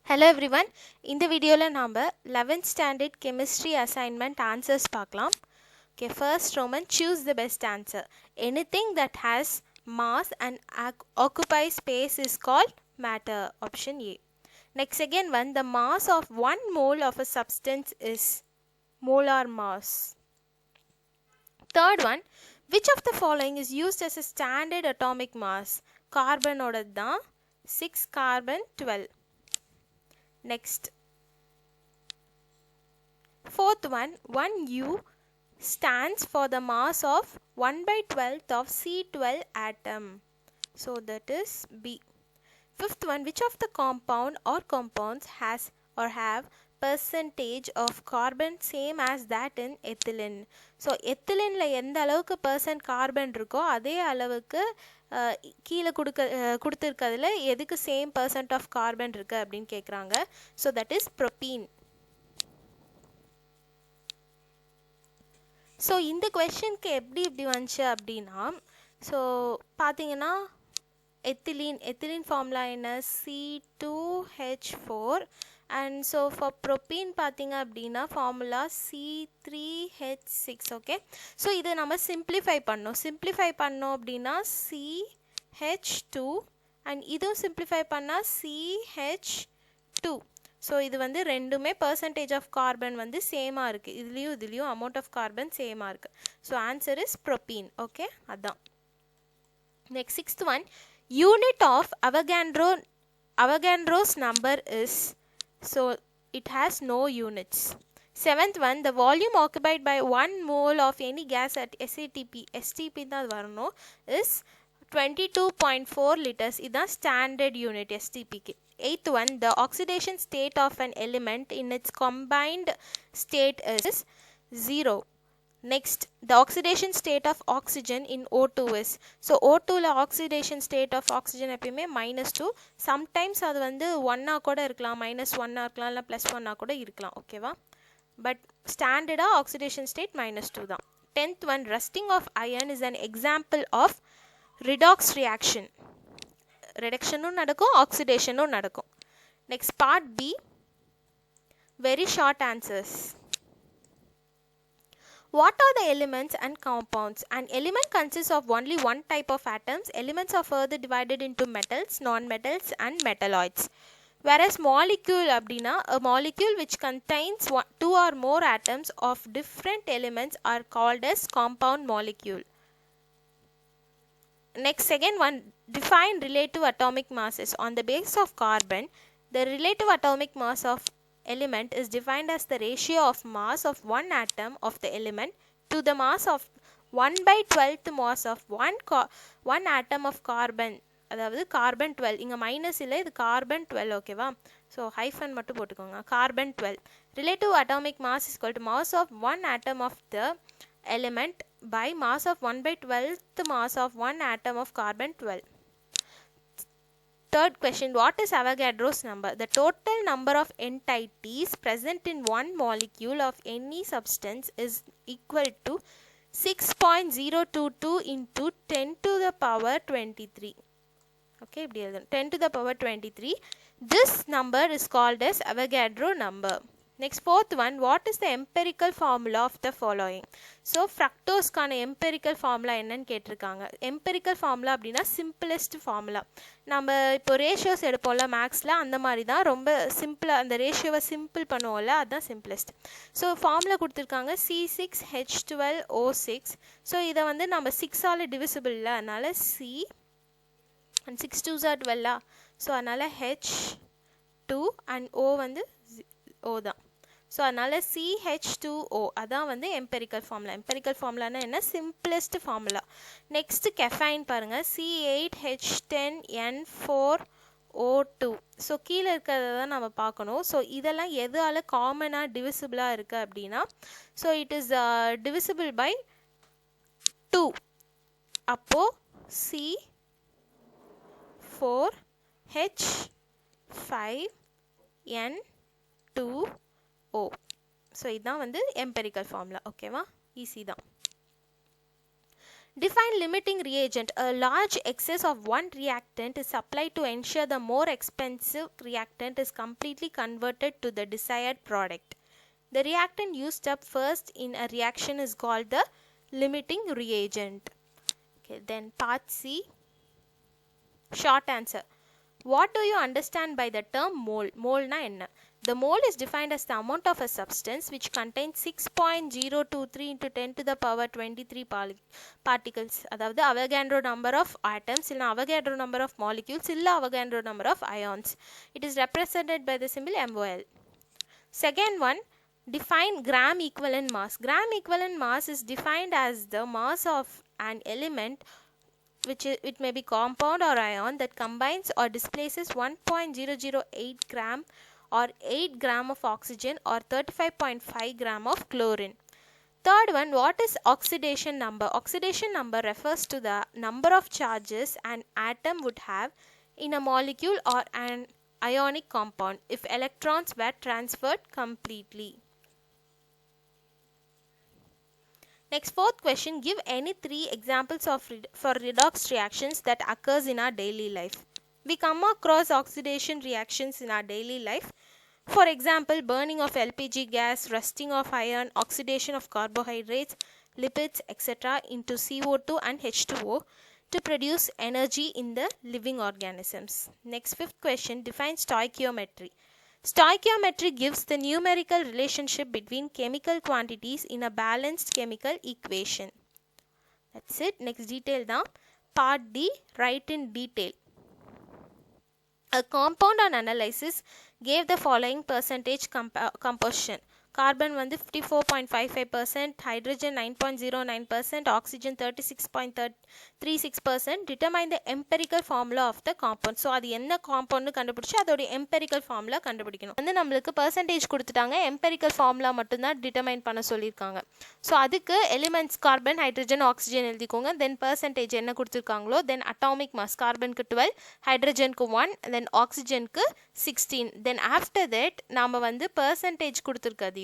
Hello everyone. In the video la naamba 11th standard chemistry assignment answers paakalam. Okay, first Roman, choose the best answer. Anything that has mass and occupies space is called matter. Option A. Next again one, the mass of 1 mole of a substance is molar mass. Third one, which of the following is used as a standard atomic mass? Carbon odadha 6 carbon 12. Next, fourth one, 1U stands for the mass of 1/12th of C12 atom. So that is B. Fifth one, which of the compound or compounds has or have percentage of carbon same as that in ethylene? So ethylene la எந்த அளவுக்கு percent carbon இருக்கோ அதே அளவுக்கு கீழே கொடுத்துருக்கிறதுல எதுக்கு same percent of carbon இருக்கு அப்படின்னு கேட்குறாங்க. So that is propene. So இந்த கொஷனுக்கு எப்படி வந்துச்சு அப்படின்னா, ஸோ பார்த்தீங்கன்னா ethylene formula என்ன C2H4 and so for propene பார்த்தீங்க அப்படின்னா formula C3H6. ஓகே, ஸோ இதை நம்ம சிம்பிளிஃபை பண்ணோம் அப்படின்னா CH2 and இதுவும் சிம்பிளிஃபை பண்ணால் CH2. ஸோ இது வந்து ரெண்டுமே பர்சன்டேஜ் ஆஃப் கார்பன் வந்து சேமாக இருக்குது. இதுலேயும் அமௌண்ட் ஆஃப் கார்பன் சேமாக இருக்குது. So answer is propene. Okay, அதான். Next sixth one, unit of Avogadro's number is, so it has no units. Seventh one, the volume occupied by 1 mole of any gas at STP தான் வரணும், is 22.4 liters. இதுதான் standard unit STPக்கு. Eighth one, the oxidation state of an element in its combined state is 0. Next, the oxidation state of oxygen in O2 is, so O2 la oxidation state of oxygen எப்பயுமே -2. sometimes அது வந்து 1 கூட இருக்கலாம், -1 இருக்கலாம், இல்லை +1 கூட இருக்கலாம். ஓகேவா, பட் ஸ்டாண்டர்டாக ஆக்சிடேஷன் ஸ்டேட் -2 தான். 10th one, rusting of iron is an example of redox reaction. reductionும் நடக்கும், oxidationும் நடக்கும். Next, part B, very short answers. What are the elements and compounds? An element consists of only one type of atoms. Elements are further divided into metals, non-metals and metalloids. Whereas molecule அப்படின்னா, a molecule which contains 2 or more atoms of different elements are called as compound molecule. Next, second one, define relative atomic masses. On the basis of carbon, the relative atomic mass of element is defined as the ratio of mass of one atom of the element to the mass of 1/12th mass of one atom of carbon. அதாவது carbon 12, இங்கே minus இல்லை, இது carbon 12. ஓகேவா, so hyphen மட்டும் போட்டுக்கோங்க. carbon 12 relative atomic mass is equal to mass of one atom of the element by mass of 1/12th mass of one atom of carbon 12. Third question, what is Avogadro's number? The total number of entities present in one molecule of any substance is equal to 6.022 into 10 to the power 23. Okay, 10 to the power 23. This number is called as Avogadro number. Next, fourth one, what is the empirical formula of the following? So ஃப்ரக்டோஸ்க்கான empirical formula என்னன்னு கேட்டிருக்காங்க. Empirical formula அப்படின்னா simplest formula. நம்ம இப்போ ratios எடுப்போம்ல மேக்ஸில், அந்த மாதிரி தான் ரொம்ப சிம்பிளாக அந்த ரேஷியோவை சிம்பிள் பண்ணுவோம்ல, அதுதான் சிம்பிளஸ்ட். ஸோ ஃபார்முலா கொடுத்துருக்காங்க C6H12O6. ஸோ இதை வந்து நம்ம 6ஆல் டிவிசிபிள் இல்லை, அதனால் C and 6 2s are 12. So அதனால் H2 and O வந்து O தான். ஸோ அதனால் CH2O அதான் வந்து எம்பெரிக்கல் ஃபார்முலா. எம்பெரிக்கல் ஃபார்முலானா என்ன? Simplest formula. நெக்ஸ்ட் கெஃபைன் பாருங்கள், C8H10N4O2. ஸோ கீழே இருக்கிறத தான் நம்ம பார்க்கணும். ஸோ இதெல்லாம் எதால் காமனாக டிவிசிபிளாக இருக்குது அப்படின்னா, so it is divisible by 2. அப்போது C4H5N2O. ஸோ இதுதான் வந்து எம்பெரிக்கல் ஃபார்முலா. ஓகேவா, ஈஸி தான். Define limiting reagent. A large excess of one reactant is applied to ensure the more expensive reactant is completely converted to the desired product. The reactant used up first in a reaction is called the limiting reagent. Okay, then part C. Short answer. What do you understand by the term mole? Mole na enna? The mole is defined as the amount of a substance which contains 6.023 into 10 to the power 23 particles. அதாவது Avogadro number of atoms இல்ல Avogadro number of molecules இல்ல Avogadro number of ions. It is represented by the symbol MOL. Second one, define gram equivalent mass. Gram equivalent mass is defined as the mass of an element which it may be compound or ion that combines or displaces 1.008 gram or 8 gram of oxygen or 35.5 gram of chlorine. Third one, what is oxidation number? Oxidation number refers to the number of charges an atom would have in a molecule or an ionic compound if electrons were transferred completely. Next, fourth question, give any 3 examples of for redox reactions that occurs in our daily life. We come across oxidation reactions in our daily life. For example, burning of LPG gas, rusting of iron, oxidation of carbohydrates, lipids, etc. into CO2 and H2O to produce energy in the living organisms. Next, fifth question, define stoichiometry. Stoichiometry gives the numerical relationship between chemical quantities in a balanced chemical equation. That's it. Next detail da. Part D, write in detail. A compound on analysis gave the following percentage composition. Carbon வந்து 54.55%, hydrogen 9.09%, oxygen 36.36%. Determine the empirical formula of the compound. So அது என்ன compound கண்டுபிடிச்சி அதோடைய empirical formula கண்டுபிடிக்கணும். வந்து நம்மளுக்கு percentage கொடுத்துட்டாங்க, empirical formula மட்டும்தான் டிட்டர்மைன் பண்ண சொல்லியிருக்காங்க. ஸோ அதுக்கு எலிமெண்ட்ஸ் கார்பன், ஹைட்ரஜன், ஆக்சிஜன் எழுதிக்கோங்க. தென் பர்சன்டேஜ் என்ன கொடுத்துருக்காங்களோ, தென் அட்டாமிக் மாஸ் கார்பனுக்கு 12, ஹைட்ரஜனுக்கு 1, தென் ஆக்சிஜனுக்கு 16. தென் ஆஃப்டர் தட் நாம் வந்து பர்சன்டேஜ் கொடுத்துருக்கதையும்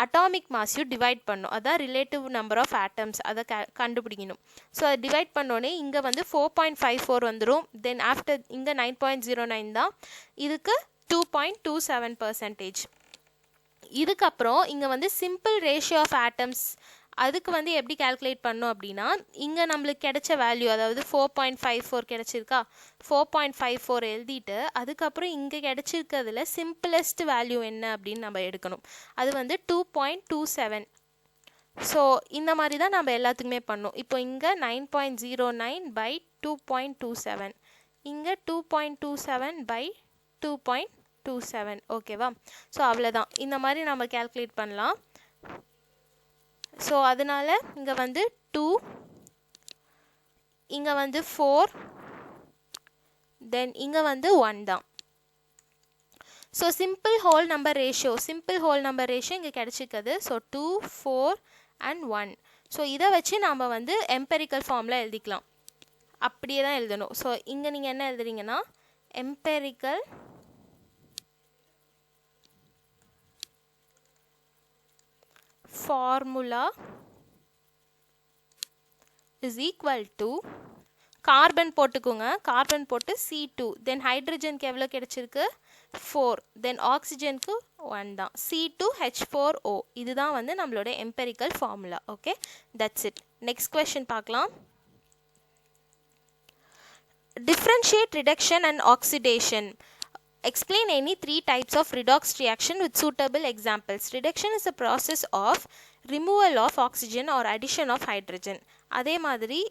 அட்டாமிக் மாஸையும் டிவைட் பண்ணணும். அதான் ரிலேட்டிவ் நம்பர் ஆஃப் ஆட்டம்ஸ், அதை கண்டுபிடிக்கணும். ஸோ அதை டிவைட் பண்ணோடனே இங்கே வந்து 4.54 வந்துடும். தென் ஆஃப்டர் இங்கே 9.09 தான், இதுக்கு 2.27%. இதுக்கப்புறம் இங்கே வந்து சிம்பிள் ரேஷியோ ஆஃப் ஆட்டம்ஸ், அதுக்கு வந்து எப்படி கால்குலேட் பண்ணோம் அப்படின்னா, இங்கே நம்மளுக்கு கிடைச்ச வேல்யூ அதாவது 4.54 கிடைச்சிருக்கா, 4.54 எழுதிட்டு அதுக்கப்புறம் இங்கே கிடைச்சிருக்கிறதுல சிம்பிளஸ்ட் வேல்யூ என்ன அப்படின்னு நம்ம எடுக்கணும். அது வந்து 2.27. ஸோ இந்த மாதிரி தான் நம்ம எல்லாத்துக்குமே பண்ணோம். இப்போ இங்கே 9.09 by 2.27, இங்கே 2.27 by 2.27. ஓகேவா? ஸோ அவ்வளோதான். இந்த மாதிரி நம்ம கால்குலேட் பண்ணலாம். ஸோ அதனால் இங்கே வந்து 2, இங்கே வந்து 4, தென் இங்கே வந்து 1 தான். So simple whole number ratio இங்கே கிடச்சிருக்குது. So 2, 4 and 1. ஸோ இதை வச்சு நாம் வந்து எம்பெரிக்கல் ஃபார்மில் எழுதிக்கலாம். அப்படியே தான் எழுதணும். ஸோ இங்கே நீங்கள் என்ன எழுதுறீங்கன்னா, empirical formula is equal to, carbon போட்டுக்கோங்க, கார்பன் போட்டு C2, தென் ஹைட்ரஜனுக்கு எவ்வளோ கிடைச்சிருக்கு 4, தென் ஆக்சிஜனுக்கு 1 தான், C2H4O. இதுதான் வந்து நம்மளோட empirical formula. Okay, that's it. Next question பார்க்கலாம். Differentiate reduction and oxidation. Explain any 3 types of redox reaction with suitable examples. Reduction is a process of removal of oxygen or addition of hydrogen. அதே மாதிரி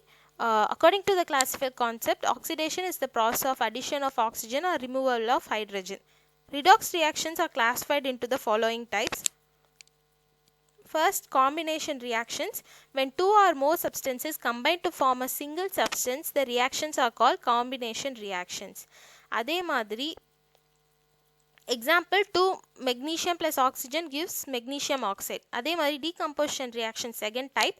according to the classical concept, oxidation is the process of addition of oxygen or removal of hydrogen. Redox reactions are classified into the following types. First, combination reactions. When 2 or more substances combine to form a single substance, the reactions are called combination reactions. அதே மாதிரி example 2 magnesium plus oxygen gives magnesium oxide. அதே மாதிரி decomposition reaction second type,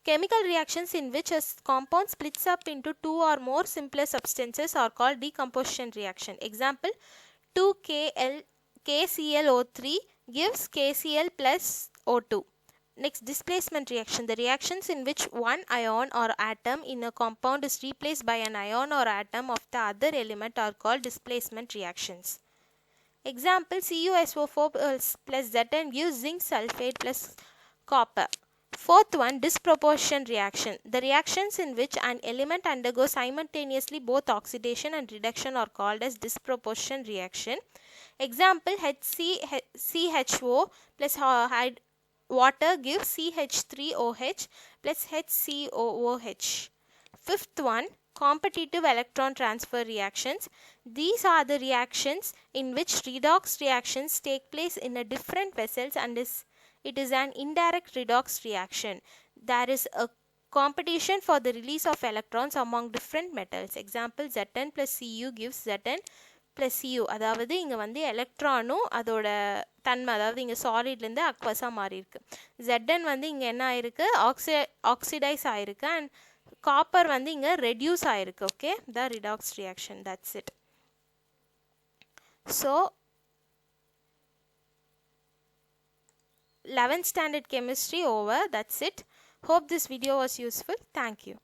chemical reactions in which a compound splits up into 2 or more simpler substances are called decomposition reaction. Example 2KClO3 gives KCl plus O2. Next, displacement reaction. The reactions in which one ion or atom in a compound is replaced by an ion or atom of the other element are called displacement reactions. Example, CuSO4 plus Zn gives zinc sulfate plus copper. Fourth one, disproportion reaction. The reactions in which an element undergoes simultaneously both oxidation and reduction are called as disproportion reaction. Example, CHO plus water gives CH3OH plus HCOOH. Fifth one, competitive electron transfer reactions. These are the reactions in which redox reactions take place in a different vessels and it is an indirect redox reaction. There is a competition for the release of electrons among different metals. Example, Zn plus Cu gives Zn plus Cu. அதாவது இங்கே வந்து எலக்ட்ரானும் அதோட தன்மை, அதாவது இங்கே சாலிட்லேருந்து அக்வஸாக மாறி இருக்கு. Zn வந்து இங்கே என்ன ஆயிருக்கு, ஆக்சிடைஸ் ஆயிருக்கு அண்ட் காப்பர் வந்து இங்கே ரெடியூஸ் ஆயிருக்கு. Okay, the redox reaction. That's it. So 11th standard chemistry over. That's it. Hope this video was useful. Thank you.